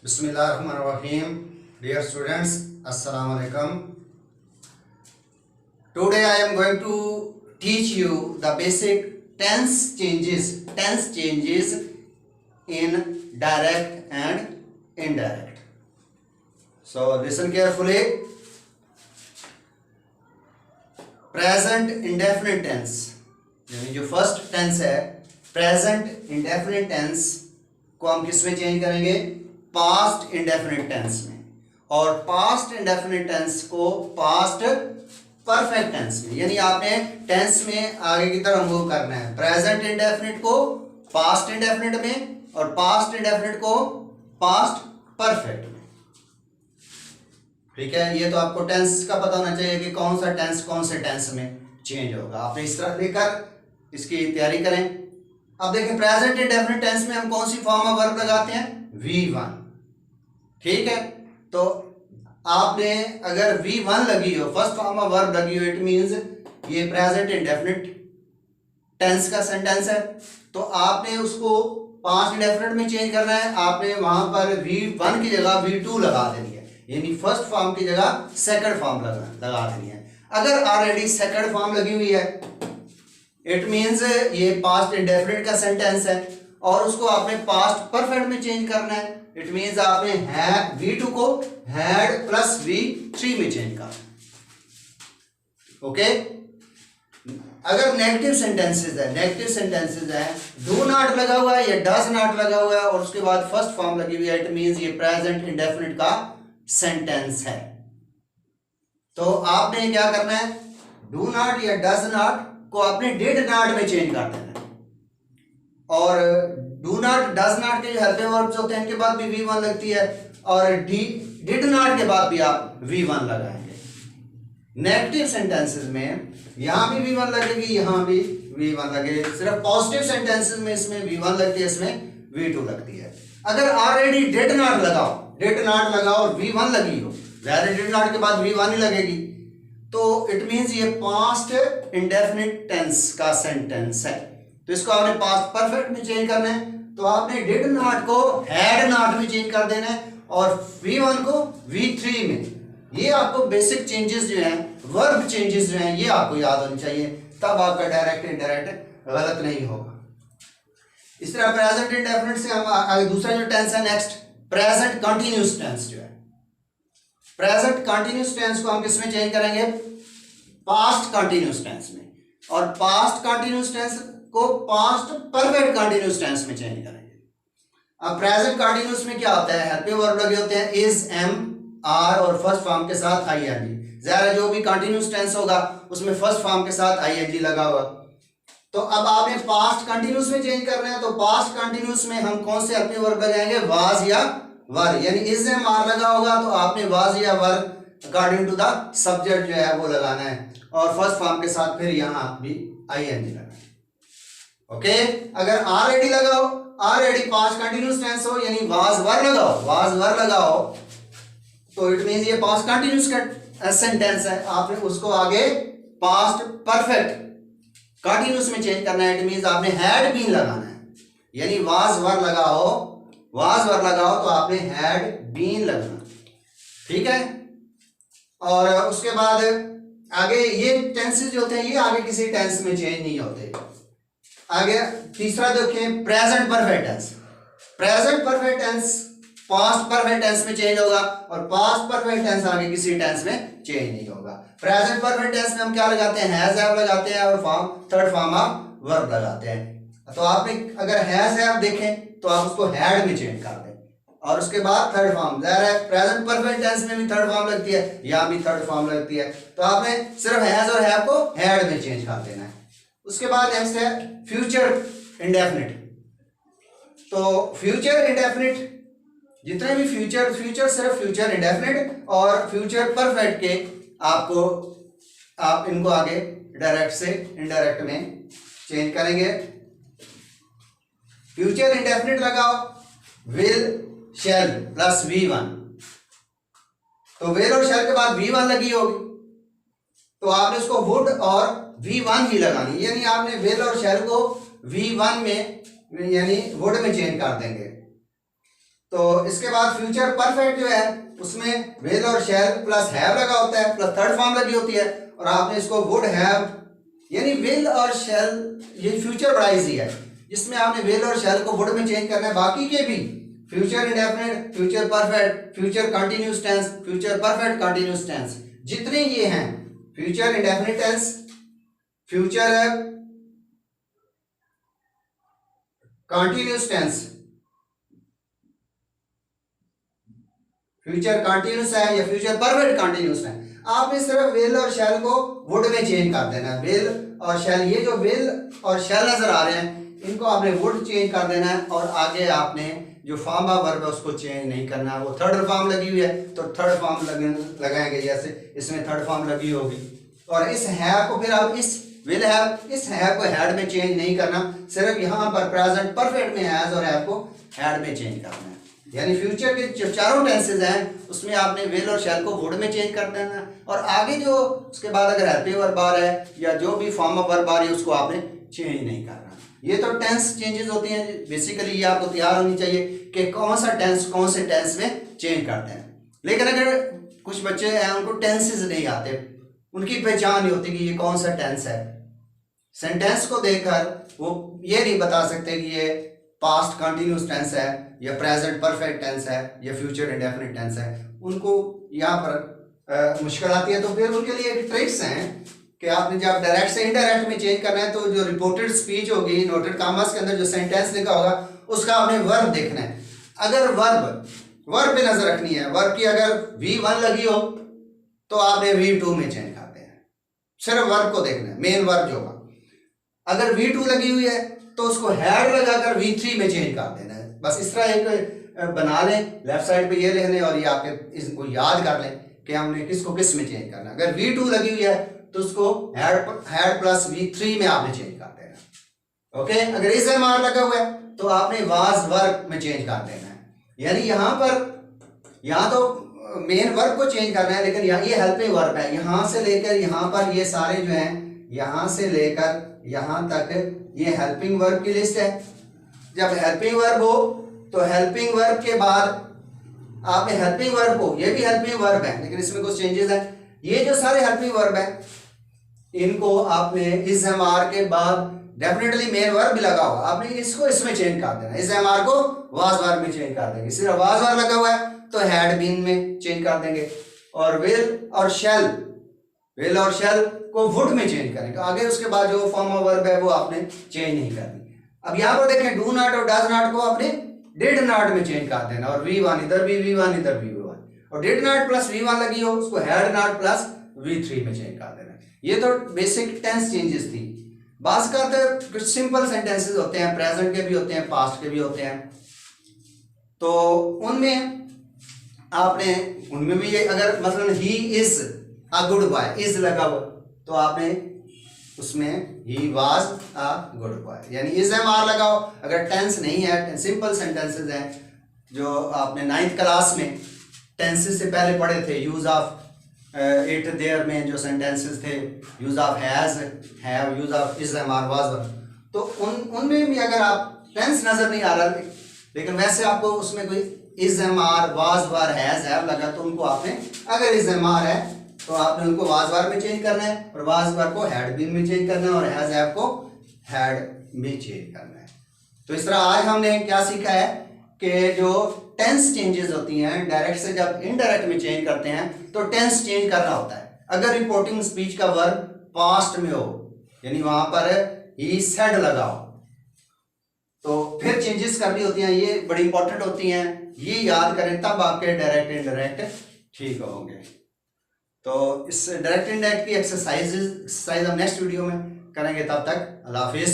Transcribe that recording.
Bismillahirrahmanirrahim. Dear students, Assalamu alaikum. Today I am going to teach you the basic tense changes in direct and indirect. So listen carefully. Present indefinite tense, यानी जो first tense है present indefinite tense को हम किस में change करेंगे? Past indefinite tense में, और पास्ट इंडेफिनिट टेंस को पास्ट परफेक्ट टेंस में। यानी आपने टेंस में आगे की तरफ मूव करना है। प्रेजेंट इंडेफिनिट को पास्ट इंडेफिनिट में और पास्ट इंडेफिनिट को पास्ट परफेक्ट में। ठीक है, ये तो आपको टेंस का पता होना चाहिए कि कौन सा टेंस कौन से टेंस में चेंज होगा। आपने इस तरह लेकर इसकी तैयारी करें। अब देखें, प्रेजेंट इंडेफिनिट टेंस में हम कौन सी फॉर्म ऑफ वर्ब लगाते हैं? V1। ठीक है, तो आपने अगर V1 लगी हो, फर्स्ट फॉर्म ऑफ वर्ब लगी हो, इट मींस ये प्रेजेंट इंडेफिनिट टेंस का सेंटेंस है। तो आपने उसको पास्ट इंडेफिनिट में चेंज करना है। आपने वहां पर V1 की जगह V2 लगा देनी है, यानी फर्स्ट फॉर्म की जगह सेकंड फॉर्म लगा देनी है। अगर ऑलरेडी सेकंड फॉर्म लगी हुई है, इट मींस ये पास्ट इंडेफिनिट का सेंटेंस है और उसको आपने पास्ट परफेक्ट में चेंज करना है। इट मींस आपने V2 को हैड प्लस V3 में चेंज करना है। ओके, अगर नेगेटिव सेंटेंसेस है, डू नॉट लगा हुआ है या डज नॉट लगा हुआ है और उसके बाद फर्स्ट फॉर्म लगी हुई है, इट मींस ये प्रेजेंट इंडेफिनिट का सेंटेंस है। तो आपने क्या करना है? डू नॉट या डज नॉट को आपने डिड नॉट में चेंज कर देना है। और डू नॉट डज नॉट के जो हेल्पिंग वर्ब्स होते हैं इनके बाद भी V1 लगती है, और डिड नॉट के बाद भी आप V1 लगाएंगे। नेगेटिव सेंटेंसेस में यहां भी V1 लगेगी, यहां भी V1 लगेगी। सिर्फ पॉजिटिव सेंटेंसेस में इसमें V1 लगती है, इसमें V2 लगती है। अगर ऑलरेडी डिड नॉट लगाओ और V1 लगी हो, वैसे डिड नॉट के बाद V1 ही लगेगी, तो इट मींस ये पास्ट इंडेफिनिट टेंस का सेंटेंस है। तो इसको आपने पास्ट परफेक्ट में चेंज करना है। तो आपने डिड नॉट को हैड नॉट में चेंज कर देना है और V1 को V3 में। ये आपको बेसिक चेंजेस जो हैं, वर्ब चेंजेस जो हैं, ये आपको याद होनी चाहिए, तब आपका डायरेक्ट इनडायरेक्ट गलत नहीं होगा। इस तरह प्रेजेंट इंडेफिनिट से हम आगे दूसरा जो टेंस है नेक्स्ट, प्रेजेंट कंटिन्यूअस टेंस जो है। प्रेजेंट कंटिन्यूअस टेंस को हम किस में चेंज करेंगे? पास्ट कंटिन्यूअस टेंस में, और पास्ट कंटिन्यूअस टेंस को पास्ट परफेक्ट कंटिन्यूअस टेंस में चेंज करेंगे। अब प्रेजेंट कंटिन्यूअस में क्या होता है? हेल्पिंग वर्ब लगे होते हैं इज, एम, आर और फर्स्ट फॉर्म के साथ आईएनजी। ज़ाहिर है जो भी कंटिन्यूअस टेंस होगा उसमें फर्स्ट फॉर्म के साथ आईएनजी लगा होगा। तो अब आपने पास्ट कंटिन्यूअस में चेंज करना है। तो पास्ट कंटिन्यूअस में हम कौन से हेल्पिंग वर्ब लगाएंगे? वाज या वर, यानी इज, एम, आर लगा होगा तो आपने वाज या वर अकॉर्डिंग टू द सब्जेक्ट जो है वो लगाना है, और फर्स्ट फॉर्म के साथ फिर यहां भी आईएनजी लगाना है। ओके, अगर ऑलरेडी लगाओ, ऑलरेडी पास्ट कंटिन्यूअस टेंस हो, यानी वाज वर लगाओ, तो इट मींस ये पास्ट कंटिन्यूअस का सेंटेंस है। आपने उसको आगे पास्ट परफेक्ट कंटिन्यूअस में चेंज करना है। इट मींस आपने हैड बीन लगाना है, यानी वाज वर लगाओ तो आपने हैड बीन लगाना। ठीक है, और उसके बाद आगे ये टेंसेस जो होते हैं ये आगे किसी टेंस में चेंज नहीं होते। आगे तीसरा देखें, present perfect tense. Present perfect tense past perfect tense में चेंज होगा, और पास्ट परफेक्ट टेंस आगे किसी टेंस में चेंज नहीं होगा। प्रेजेंट परफेक्ट टेंस में हम क्या लगाते हैं? हैज हैव लगाते हैं और थर्ड फॉर्म ऑफ वर्ब लगाते हैं। तो आपने अगर हैज हैव देखें तो आप उसको हैड में चेंज कर दें, और उसके बाद थर्ड फॉर्म। ज़ाहिर है प्रेजेंट परफेक्ट टेंस में भी थर्ड फॉर्म लगती है, यहाँ भी थर्ड फॉर्म लगती है, तो आपने सिर्फ हैज और हैव को हैड में चेंज कर देना है। उसके बाद नेक्स्ट है फ्यूचर इंडेफिनिट। तो फ्यूचर इंडेफिनिट जितने भी फ्यूचर सिर्फ फ्यूचर इंडेफिनिट और फ्यूचर परफेक्ट के आप इनको आगे डायरेक्ट से इनडायरेक्ट में चेंज करेंगे। फ्यूचर इंडेफिनिट लगाओ, विल, शैल प्लस V1। तो विल और शैल के बाद V1 लगी होगी, तो आपने उसको वुड और V1 ही लगानी, यानी आपने विल और शैल को V1 में यानी वुड में चेंज कर देंगे। तो इसके बाद फ्यूचर परफेक्ट जो है उसमें विल और शैल प्लस हैव लगा होता है, प्लस थर्ड फॉर्म लगी होती है, और आपने इसको वुड हैव, यानी विल और शैल, ये फ्यूचर बड़ा इजी है जिसमें आपने विल और शैल को वुड में चेंज करना है। बाकी के भी future indefinite, future perfect, future continuous tense, future perfect continuous tense, जितने ये हैं, future indefinite tense, future continuous tense, future continuous है या फ्यूचर परफेक्ट कंटिन्यूअस है, आपने सिर्फ विल और शैल को वुड में चेंज कर देना है। विल और शैल, ये जो विल और शैल नजर आ रहे हैं इनको आपने वुड चेंज कर देना है, और आगे आपने जो फॉर्म ऑफ वर्ब है उसको चेंज नहीं करना है। वो थर्ड फॉर्म लगी हुई है तो थर्ड फॉर्म लगाएंगे, जैसे इसमें थर्ड फॉर्म लगी होगी। और इस है को फिर आप इस विल हैव, इस है को हैड में चेंज नहीं करना, सिर्फ यहाँ पर प्रेजेंट परफेक्ट में हैज और हैव को हैड में चेंज करना है। यानी फ्यूचर के जो चारों टेंसेज हैं उसमें आपने विल और शैल को वुड में चेंज कर देना है, और आगे जो उसके बाद अगर हेल्पिंग वर्ब आ रहा है या जो भी फॉर्म ऑफ वर्ब आ रही है उसको आपने चेंज नहीं करना। ये तो टेंस चेंजेस होती हैं, बेसिकली ये आपको तैयार होनी चाहिए कि कौन सा टेंस कौन से टेंस में चेंज करते हैं। लेकिन अगर कुछ बच्चे हैं उनको टेंसेज नहीं आते, उनकी पहचान नहीं होती कि ये कौन सा टेंस है, सेंटेंस को देखकर वो ये नहीं बता सकते कि ये पास्ट कंटिन्यूस टेंस है या प्रेजेंट परफेक्ट टेंस है या फ्यूचर इंडेफिनिट टेंस है, उनको यहाँ पर मुश्किल आती है। तो फिर उनके लिए एक ट्रिक्स हैं कि आपने जब डायरेक्ट से इनडायरेक्ट में चेंज करना है तो जो रिपोर्टेड स्पीच होगी, नोटेड कॉमर्स के अंदर जो सेंटेंस लिखा होगा उसका आपने वर्ब देखना है। अगर वर्ब पे नजर रखनी है, वर्ब की अगर V1 लगी हो तो आपने V2 में चेंज कर देना है, सिर्फ वर्ब को देखना है, मेन वर्ब जो होगा। अगर V2 लगी हुई है तो उसको हैड लगाकर V3 में चेंज कर देना है। बस इस तरह एक बना लें, लेफ्ट साइड पे ये लिख लें और ये आपके इसको याद कर लें कि हमने किसको किस में चेंज करना है। अगर V2 लगी हुई है तो उसको हैड प्लस V3 में आपने चेंज कर देना। ओके, अगर इस एमआर लगा हुआ है तो आपने वाज वर्ब में चेंज कर देना है। यानी यहाँ तो मेन वर्ब को चेंज करना है, लेकिन यहाँ ये हेल्पिंग वर्ब है। यहाँ से लेकर यहाँ पर ये सारे जो हैं, यहाँ से लेकर यहाँ तक ये हेल्पिंग वर्ब की लिस्ट है। जब हेल्पिंग वर्ब हो तो हेल्पिंग वर्ब के बाद आपने हेल्पिंग वर्ब को, ये भी हेल्पिंग वर्ब है लेकिन इसमें कुछ चेंजेस है। ये जो सारे हेल्पिंग वर्ब है इनको आपने इस एमआर के बाद डेफिनेटली मेन वर्ब भी लगा होगा, आपने इसको इसमें चेंज कर देना। इस एमआर को वाज वर्ब में चेंज कर देंगे। सिर्फ वाज वर्ब लगा हुआ है तो हैड बीन में चेंज कर देंगे, और विल और शैल को वुड में चेंज करेंगे। आगे उसके बाद जो फॉर्म ऑफ वर्ब है वो आपने चेंज नहीं करनी। अब यहाँ पर देखें, डू नॉट और डज नॉट को आपने डिड नॉट में चेंज कर देना, और V1 इधर भी V1 इधर भी V1, और डिड नॉट प्लस V1 लगी हो उसको हैड नॉट प्लस V3 में चेंज कर देना। ये तो बेसिक टेंस चेंजेस थी। बात करते हैं कुछ सिंपल सेंटेंसेस होते हैं, प्रेजेंट के भी होते हैं, पास्ट के भी होते हैं। तो उनमें भी अगर मतलब he is a good boy, is लगा हुआ तो आपने उसमें he was a good boy, यानी इज एमआर लगाओ। अगर टेंस नहीं है, सिंपल सेंटेंसेस हैं जो आपने 9th क्लास में टेंसेस से पहले पढ़े थे, यूज ऑफ इट देयर में जो सेंटेंसेस थे, use of has, have, use of is MR, was, तो उनमें भी अगर आप टेंस नजर नहीं आ रहा लेकिन वैसे आपको उसमें कोई is MR, was were, has, have लगा तो उनको आपने, अगर इज एमआर है तो आपने उनको वाज वर में चेंज करना है, और वाज वर को हैड बीन में चेंज करना है, और हैज हैव को हैड में चेंज करना है। तो इस तरह आज हमने क्या सीखा है कि जो टेंस चेंजेस होती हैं, डायरेक्ट से जब इनडायरेक्ट में चेंज करते हैं तो टेंस चेंज करना होता है। अगर रिपोर्टिंग स्पीच का वर्ब पास्ट में हो, यानी वहां पर ही सेड लगा हो, तो फिर चेंजेस करनी होती हैं। ये बड़ी इंपॉर्टेंट होती हैं, ये याद करें तब आपके डायरेक्ट इनडायरेक्ट ठीक होंगे। तो इस डायरेक्ट इनडायरेक्ट की एक्सरसाइज हम नेक्स्ट वीडियो में करेंगे। तब तक अल्लाह हाफिज।